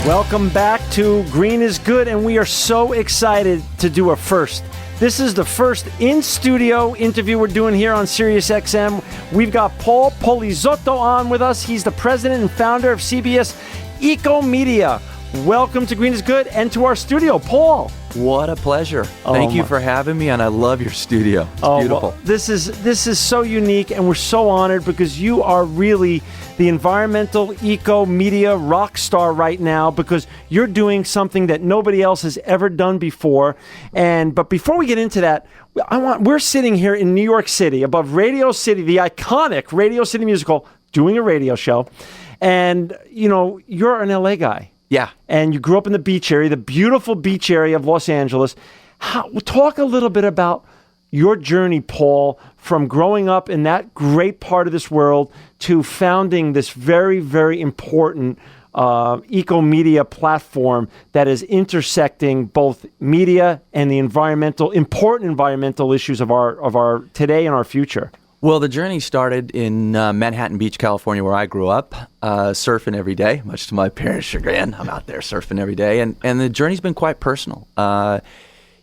Welcome back to Green is Good, and we are so excited to do a first. This is the first in-studio interview we're doing here on SiriusXM. We've got Paul Polizzotto on with us. He's the president and founder of CBS EcoMedia. Welcome to Green is Good and to our studio, Paul. What a pleasure. Thank you for having me, and I love your studio. It's beautiful. Well, this is so unique, and we're so honored because you are really the environmental eco-media rock star right now, because you're doing something that nobody else has ever done before. But before we get into that, we're sitting here in New York City above Radio City, the iconic Radio City Musical, doing a radio show. And, you know, you're an LA guy. Yeah. And you grew up in the beach area, the beautiful beach area of Los Angeles. Talk a little bit about your journey, Paul, from growing up in that great part of this world to founding this very, very important eco-media platform that is intersecting both media and the important environmental issues of our today and our future. Well, the journey started in Manhattan Beach, California, where I grew up, surfing every day, much to my parents' chagrin. I'm out there surfing every day, and the journey's been quite personal.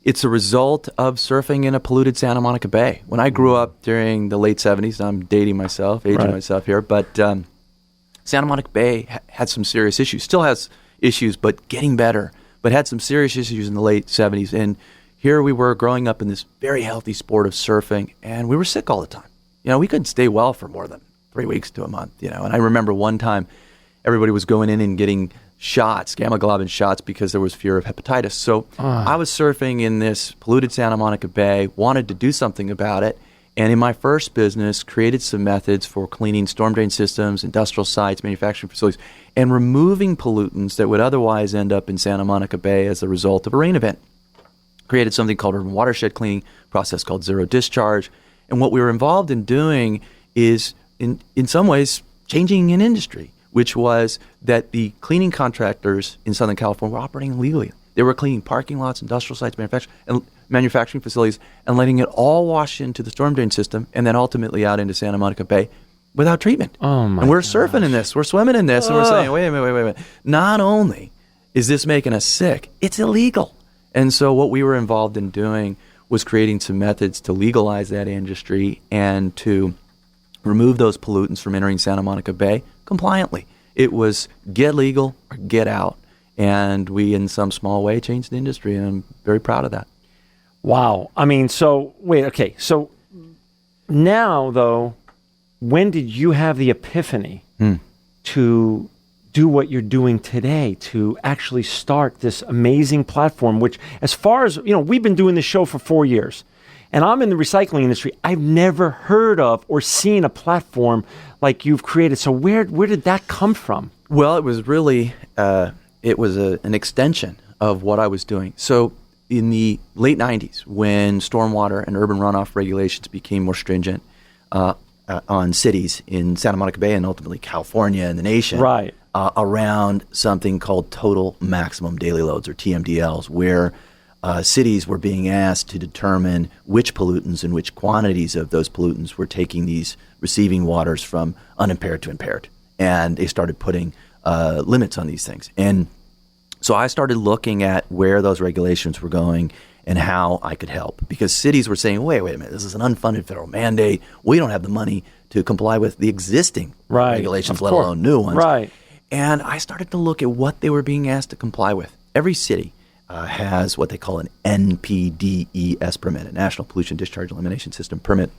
It's a result of surfing in a polluted Santa Monica Bay. When I grew up during the late 70s, I'm dating myself, aging myself here, but Santa Monica Bay had some serious issues, still has issues, but getting better, but had some serious issues in the late 70s. And here we were growing up in this very healthy sport of surfing, and we were sick all the time. You know, we couldn't stay well for more than 3 weeks to a month, you know. And I remember one time everybody was going in and getting shots, gamma globin shots, because there was fear of hepatitis. So I was surfing in this polluted Santa Monica Bay, wanted to do something about it, and in my first business created some methods for cleaning storm drain systems, industrial sites, manufacturing facilities, and removing pollutants that would otherwise end up in Santa Monica Bay as a result of a rain event. Created something called urban watershed cleaning, process called zero discharge. And what we were involved in doing is, in some ways, changing an industry, which was that the cleaning contractors in Southern California were operating illegally. They were cleaning parking lots, industrial sites, manufacturing facilities, and letting it all wash into the storm drain system and then ultimately out into Santa Monica Bay without treatment. Oh my! And we're surfing in this, we're swimming in this, and we're saying, wait a minute. Not only is this making us sick, it's illegal. And so what we were involved in doing was creating some methods to legalize that industry and to remove those pollutants from entering Santa Monica Bay compliantly. It was get legal or get out. And we, in some small way, changed the industry, and I'm very proud of that. Wow. I mean, so now, though, when did you have the epiphany to do what you're doing today, to actually start this amazing platform, which, as far as, you know, we've been doing this show for 4 years, and I'm in the recycling industry. I've never heard of or seen a platform like you've created. So where did that come from? Well, it was really, an extension of what I was doing. So in the late 90s, when stormwater and urban runoff regulations became more stringent on cities in Santa Monica Bay and ultimately California and the nation, right, around something called total maximum daily loads, or TMDLs, where cities were being asked to determine which pollutants and which quantities of those pollutants were taking these receiving waters from unimpaired to impaired. And they started putting limits on these things. And so I started looking at where those regulations were going and how I could help. Because cities were saying, wait a minute, this is an unfunded federal mandate. We don't have the money to comply with the existing regulations, let alone new ones. Right. And I started to look at what they were being asked to comply with. Every city has what they call an NPDES permit, a National Pollution Discharge Elimination System permit.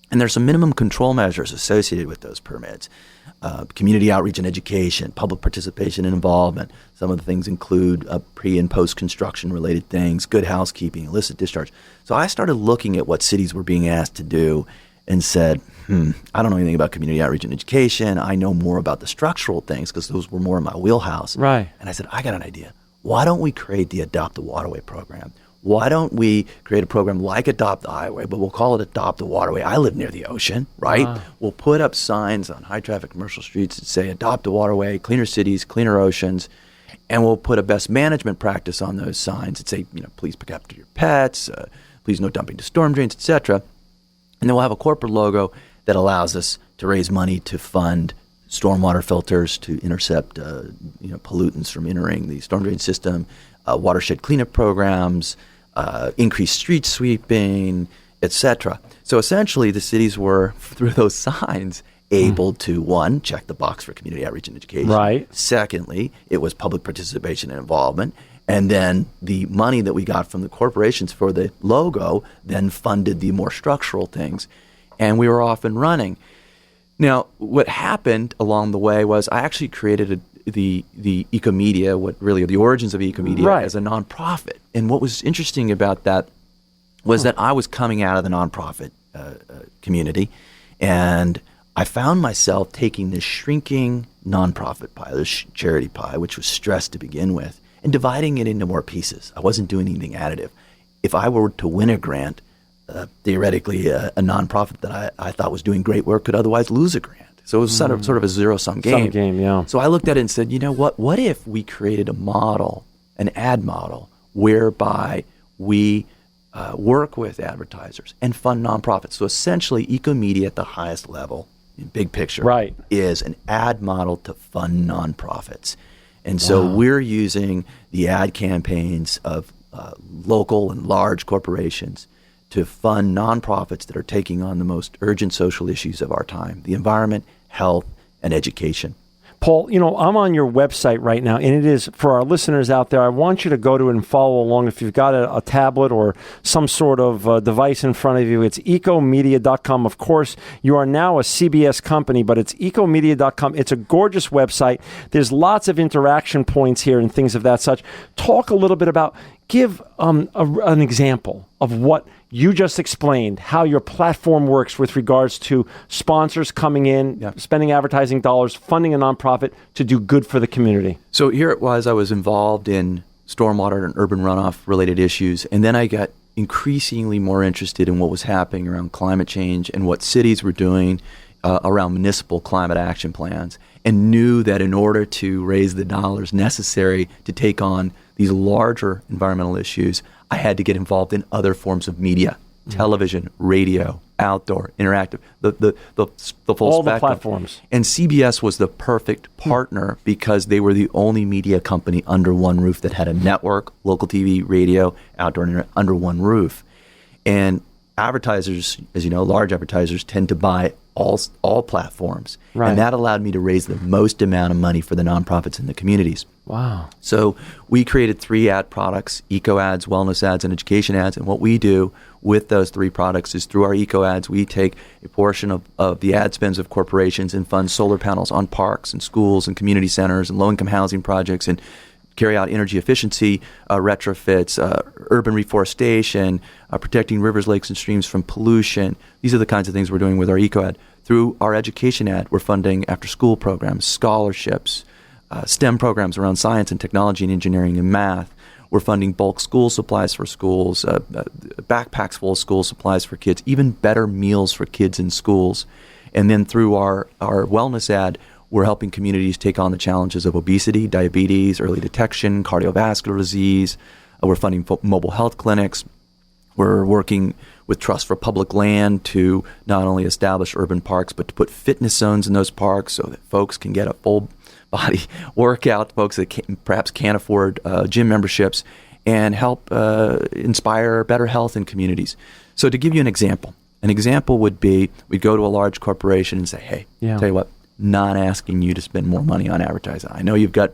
And there's some minimum control measures associated with those permits. Community outreach and education, public participation and involvement. Some of the things include pre- and post-construction related things, good housekeeping, illicit discharge. So I started looking at what cities were being asked to do and said, I don't know anything about community outreach and education. I know more about the structural things because those were more in my wheelhouse. Right. And I said, I got an idea. Why don't we create the Adopt the Waterway program? Why don't we create a program like Adopt the Highway, but we'll call it Adopt the Waterway? I live near the ocean, right? We'll put up signs on high-traffic commercial streets that say Adopt the Waterway, cleaner cities, cleaner oceans, and we'll put a best management practice on those signs that say, please pick up your pets, please no dumping to storm drains, etc. And then we'll have a corporate logo that allows us to raise money to fund stormwater filters to intercept pollutants from entering the storm drain system, watershed cleanup programs, increased street sweeping, etc. So essentially, the cities were, through those signs, able to, one, check the box for community outreach and education. Right. Secondly, it was public participation and involvement. And then the money that we got from the corporations for the logo then funded the more structural things. And we were off and running. Now, what happened along the way was I actually created the EcoMedia, what really are the origins of EcoMedia, as a nonprofit. And what was interesting about that was that I was coming out of the nonprofit community, and I found myself taking this shrinking nonprofit pie, this charity pie, which was stressed to begin with, and dividing it into more pieces. I wasn't doing anything additive. If I were to win a grant, theoretically, a nonprofit that I thought was doing great work could otherwise lose a grant. So it was sort of a zero-sum game. So I looked at it and said, you know what? What if we created a model, an ad model, whereby we work with advertisers and fund nonprofits? So essentially, EcoMedia at the highest level, big picture, is an ad model to fund nonprofits. And so we're using the ad campaigns of local and large corporations to fund nonprofits that are taking on the most urgent social issues of our time, the environment, health, and education. Paul, I'm on your website right now, and it is, for our listeners out there, I want you to go to it and follow along. If you've got a tablet or some sort of device in front of you, it's ecomedia.com. Of course, you are now a CBS company, but it's ecomedia.com. It's a gorgeous website. There's lots of interaction points here and things of that such. Talk a little bit about, give an example of what you just explained, how your platform works with regards to sponsors coming in, spending advertising dollars, funding a nonprofit to do good for the community. So here it was, I was involved in stormwater and urban runoff related issues, and then I got increasingly more interested in what was happening around climate change and what cities were doing around municipal climate action plans, and knew that in order to raise the dollars necessary to take on these larger environmental issues, I had to get involved in other forms of media, television, radio, outdoor, interactive, the full all spectrum. The platforms. And CBS was the perfect partner because they were the only media company under one roof that had a network, local TV, radio, outdoor, internet, under one roof. And advertisers, as you know, large advertisers tend to buy all platforms. And that allowed me to raise the most amount of money for the nonprofits in the communities. Wow. So we created 3 ad products: eco ads, wellness ads, and education ads. And what we do with those 3 products is through our eco ads, we take a portion of the ad spends of corporations and fund solar panels on parks and schools and community centers and low-income housing projects, and carry out energy efficiency retrofits, urban reforestation, protecting rivers, lakes, and streams from pollution. These are the kinds of things we're doing with our eco ad. Through our education ad, we're funding after-school programs, scholarships, STEM programs around science and technology and engineering and math. We're funding bulk school supplies for schools, backpacks full of school supplies for kids, even better meals for kids in schools. And then through our wellness ad, we're helping communities take on the challenges of obesity, diabetes, early detection, cardiovascular disease. We're funding mobile health clinics. We're working with Trust for Public Land to not only establish urban parks, but to put fitness zones in those parks so that folks can get a full body workout, folks that perhaps can't afford gym memberships, and help inspire better health in communities. So to give you an example would be, we'd go to a large corporation and say, hey, tell you what, not asking you to spend more money on advertising. I know you've got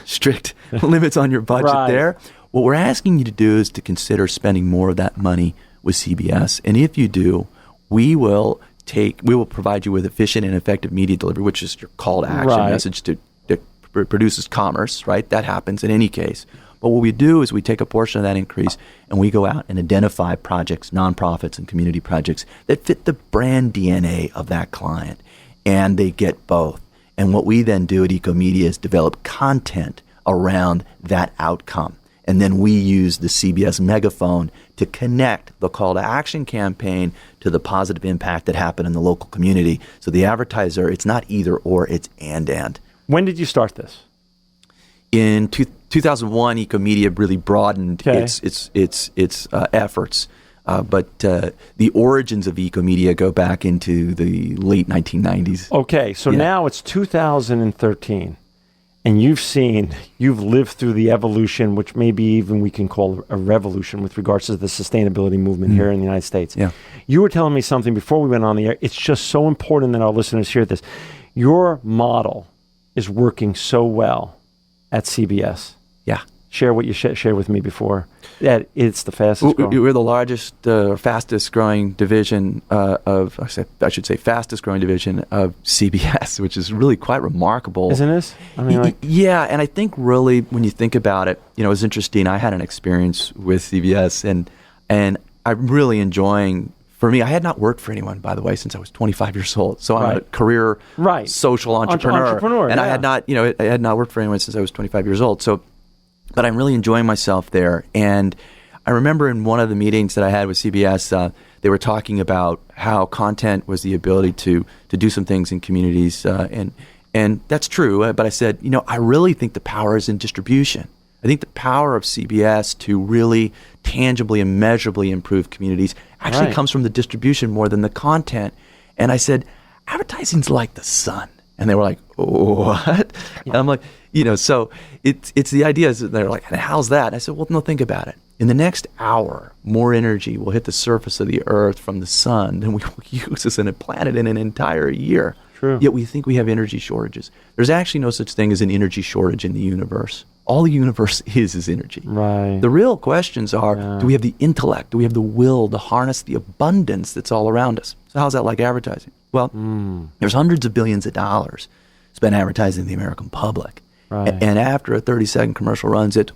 strict limits on your budget there. What we're asking you to do is to consider spending more of that money with CBS. And if you do, we will provide you with efficient and effective media delivery, which is your call to action message that produces commerce, right? That happens in any case. But what we do is we take a portion of that increase and we go out and identify projects, nonprofits and community projects that fit the brand DNA of that client. And they get both. And what we then do at EcoMedia is develop content around that outcome. And then we use the CBS megaphone to connect the call to action campaign to the positive impact that happened in the local community. So the advertiser, it's not either or, it's and. When did you start this? In 2001, EcoMedia really broadened its efforts. But the origins of EcoMedia go back into the late 1990s. Okay, so now it's 2013, and you've lived through the evolution, which maybe even we can call a revolution with regards to the sustainability movement here in the United States. Yeah. You were telling me something before we went on the air. It's just so important that our listeners hear this. Your model is working so well at CBS. Yeah. Share what you shared with me before. That it's the fastest growing. We're the largest, fastest growing division fastest growing division of CBS, which is really quite remarkable. Isn't it? I mean, yeah, and I think really when you think about it, it was interesting. I had an experience with CBS, and I'm really enjoying. For me, I had not worked for anyone, by the way, since I was 25 years old. So I'm a career social entrepreneur, and I had not worked for anyone since I was 25 years old. But I'm really enjoying myself there. And I remember in one of the meetings that I had with CBS, they were talking about how content was the ability to do some things in communities. And that's true. But I said, I really think the power is in distribution. I think the power of CBS to really tangibly and measurably improve communities actually comes from the distribution more than the content. And I said, advertising's like the sun. And they were like, what? And I'm like, so it's the idea is they're like, how's that? And I said, well, no, think about it. In the next hour, more energy will hit the surface of the earth from the sun than we will use as a planet in an entire year. True. Yet we think we have energy shortages. There's actually no such thing as an energy shortage in the universe. All the universe is energy. Right. The real questions are, do we have the intellect? Do we have the will to harness the abundance that's all around us? So how's that like advertising? Well, there's hundreds of billions of dollars spent advertising the American public. Right. And after a 30-second commercial runs it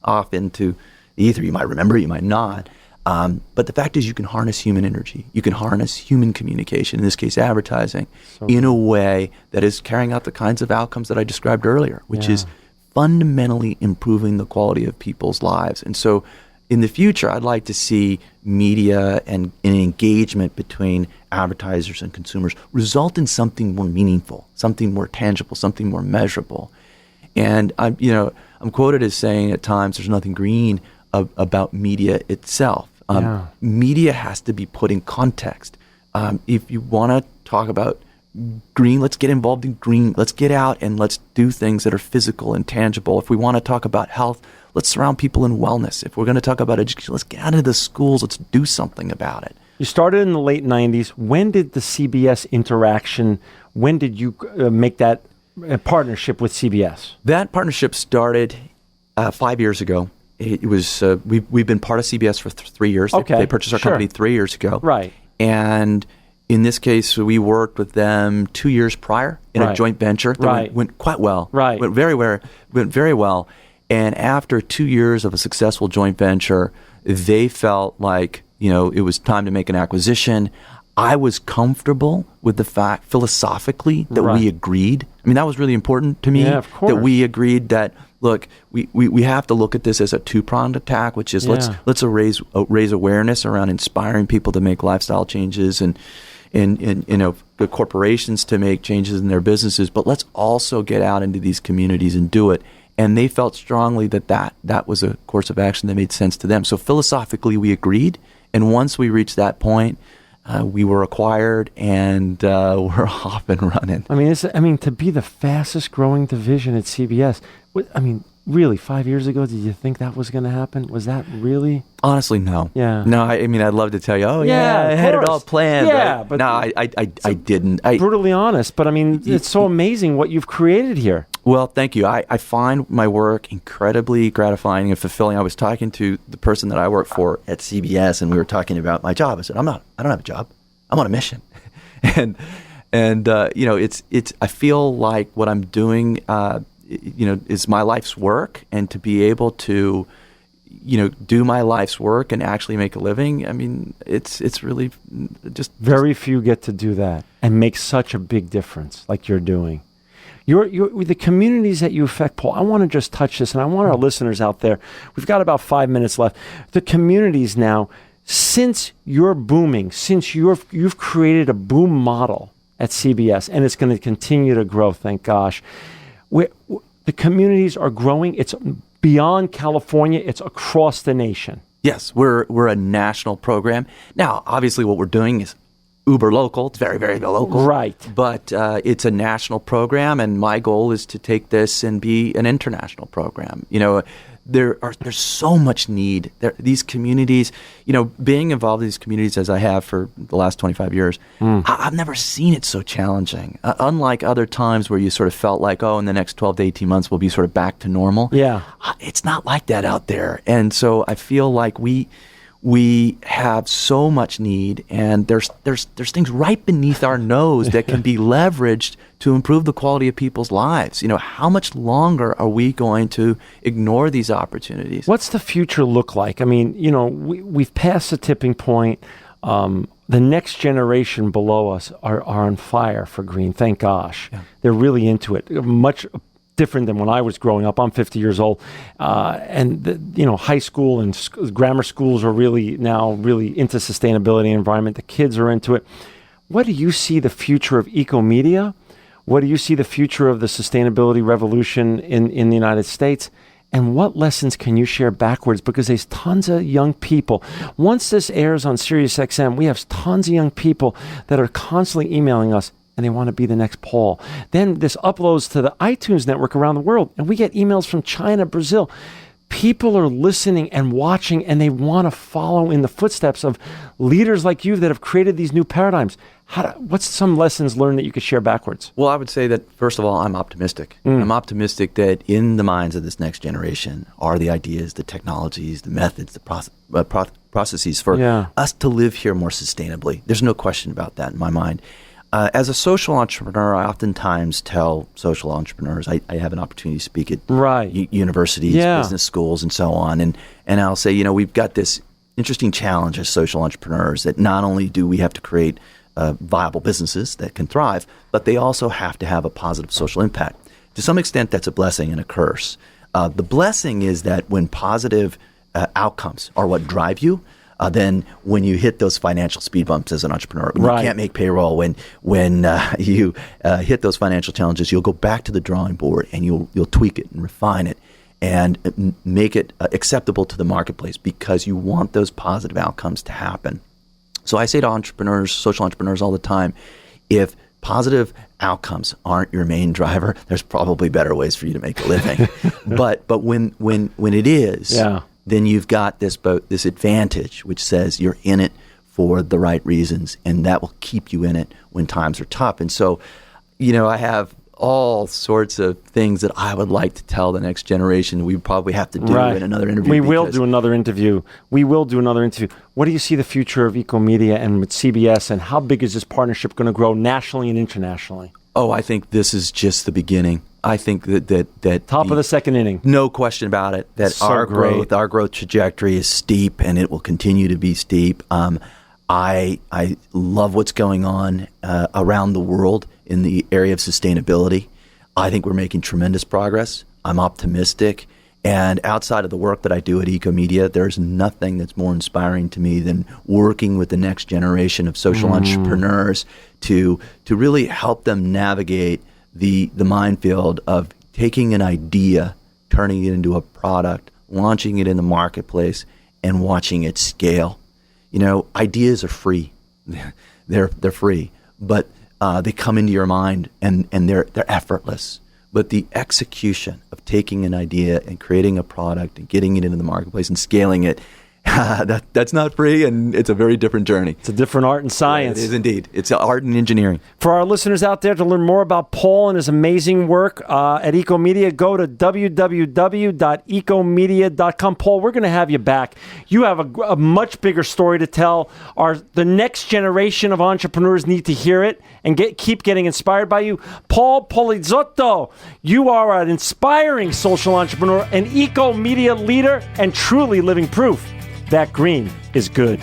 off into the ether, you might remember it, you might not. But the fact is you can harness human energy. You can harness human communication, in this case advertising, in a way that is carrying out the kinds of outcomes that I described earlier, which is fundamentally improving the quality of people's lives. And so in the future, I'd like to see media and an engagement between advertisers and consumers result in something more meaningful, something more tangible, something more measurable. And I'm quoted as saying at times there's nothing green about media itself. Media has to be put in context. If you want to talk about green, let's get involved in green. Let's get out and let's do things that are physical and tangible. If we want to talk about health, let's surround people in wellness. If we're going to talk about education, let's get out into the schools. Let's do something about it. You started in the late 90s. When did the CBS interaction, when did you make that partnership with CBS? That partnership started 5 years ago. It was we've been part of CBS for 3 years. Okay, they purchased our company 3 years ago. Right. And in this case, we worked with them 2 years prior in a joint venture that went quite well. Right. Went very well. And after 2 years of a successful joint venture, they felt like, it was time to make an acquisition. I was comfortable with the fact, philosophically, that we agreed. I mean, that was really important to me. Yeah, of course. That we agreed that, look, we have to look at this as a two-pronged attack, which is let's raise awareness around inspiring people to make lifestyle changes and the corporations to make changes in their businesses, but let's also get out into these communities and do it. And they felt strongly that was a course of action that made sense to them. So philosophically, we agreed. And once we reached that point, we were acquired and we're off and running. I mean, to be the fastest growing division at CBS, really, 5 years ago, did you think that was going to happen? Was that really? Honestly, no. Yeah. No, I mean, I'd love to tell you, I had it all planned. Yeah, but no, I didn't. Brutally honest, but it's so amazing what you've created here. Well, thank you. I find my work incredibly gratifying and fulfilling. I was talking to the person that I work for at CBS, and we were talking about my job. I said, I don't have a job. I'm on a mission. and it's I feel like what I'm doing is my life's work, and to be able to, do my life's work and actually make a living. I mean, it's really just very few get to do that and make such a big difference like you're doing. You're the communities that you affect, Paul. I want to just touch this, and I want our listeners out there. We've got about 5 minutes left. The communities now, since you're booming, since you've created a boom model at CBS, and it's going to continue to grow. Thank gosh. The communities are growing. It's beyond California. It's across the nation. Yes, we're a national program. Now, obviously, what we're doing is uber local. It's very, very local. Right. But it's a national program, and my goal is to take this and be an international program. There's so much need. These communities, being involved in these communities as I have for the last 25 years, I've never seen it so challenging. Unlike other times where you sort of felt like, in the next 12 to 18 months we'll be sort of back to normal. Yeah. It's not like that out there. And so I feel like we have so much need, and there's things right beneath our nose that can be leveraged to improve the quality of people's lives. How much longer are we going to ignore these opportunities? What's the future look like? I mean, we've passed the tipping point. The next generation below us are on fire for green. Thank gosh. Yeah. They're really into it. Much different than when I was growing up. I'm 50 years old, and high school and grammar schools are really into sustainability and environment. The kids are into it. What do you see the future of EcoMedia? What do you see the future of the sustainability revolution in the United States? And what lessons can you share backwards? Because there's tons of young people. Once this airs on SiriusXM, we have tons of young people that are constantly emailing us, and they want to be the next Paul. Then this uploads to the iTunes network around the world, and we get emails from China, Brazil. People are listening and watching, and they want to follow in the footsteps of leaders like you that have created these new paradigms. What's some lessons learned that you could share backwards? Well, I would say that, first of all, I'm optimistic. I'm optimistic that in the minds of this next generation are the ideas, the technologies, the methods, the processes for us to live here more sustainably. There's no question about that in my mind. As a social entrepreneur, I oftentimes tell social entrepreneurs, I have an opportunity to speak at universities, business schools, and so on. And I'll say, we've got this interesting challenge as social entrepreneurs that not only do we have to create viable businesses that can thrive, but they also have to have a positive social impact. To some extent, that's a blessing and a curse. The blessing is that when positive outcomes are what drive you, then when you hit those financial speed bumps as an entrepreneur, when you can't make payroll, when you hit those financial challenges, you'll go back to the drawing board and you'll tweak it and refine it and make it acceptable to the marketplace because you want those positive outcomes to happen. So I say to entrepreneurs, social entrepreneurs all the time, if positive outcomes aren't your main driver, there's probably better ways for you to make a living. but when it is, then you've got this advantage which says you're in it for the right reasons, and that will keep you in it when times are tough. And so, I have all sorts of things that I would like to tell the next generation. We probably have to do in another interview. We will do another interview. What do you see the future of EcoMedia and with CBS, and how big is this partnership going to grow nationally and internationally? Oh, I think this is just the beginning. I think that top of the second inning. No question about it. That so our growth trajectory is steep, and it will continue to be steep. I love what's going on around the world in the area of sustainability. I think we're making tremendous progress. I'm optimistic. And outside of the work that I do at EcoMedia, there's nothing that's more inspiring to me than working with the next generation of social entrepreneurs to really help them navigate the minefield of taking an idea, turning it into a product, launching it in the marketplace, and watching it scale. Ideas are free. They're free, but they come into your mind and they're effortless. But the execution of taking an idea and creating a product and getting it into the marketplace and scaling it, that's not free, and it's a very different journey. It's a different art and science. Yeah, it is indeed. It's art and engineering. For our listeners out there, to learn more about Paul and his amazing work at EcoMedia, go to www.ecomedia.com. Paul, we're going to have you back. You have a much bigger story to tell. The next generation of entrepreneurs need to hear it and keep getting inspired by you. Paul Polizzotto, you are an inspiring social entrepreneur, an EcoMedia leader, and truly living proof that green is good.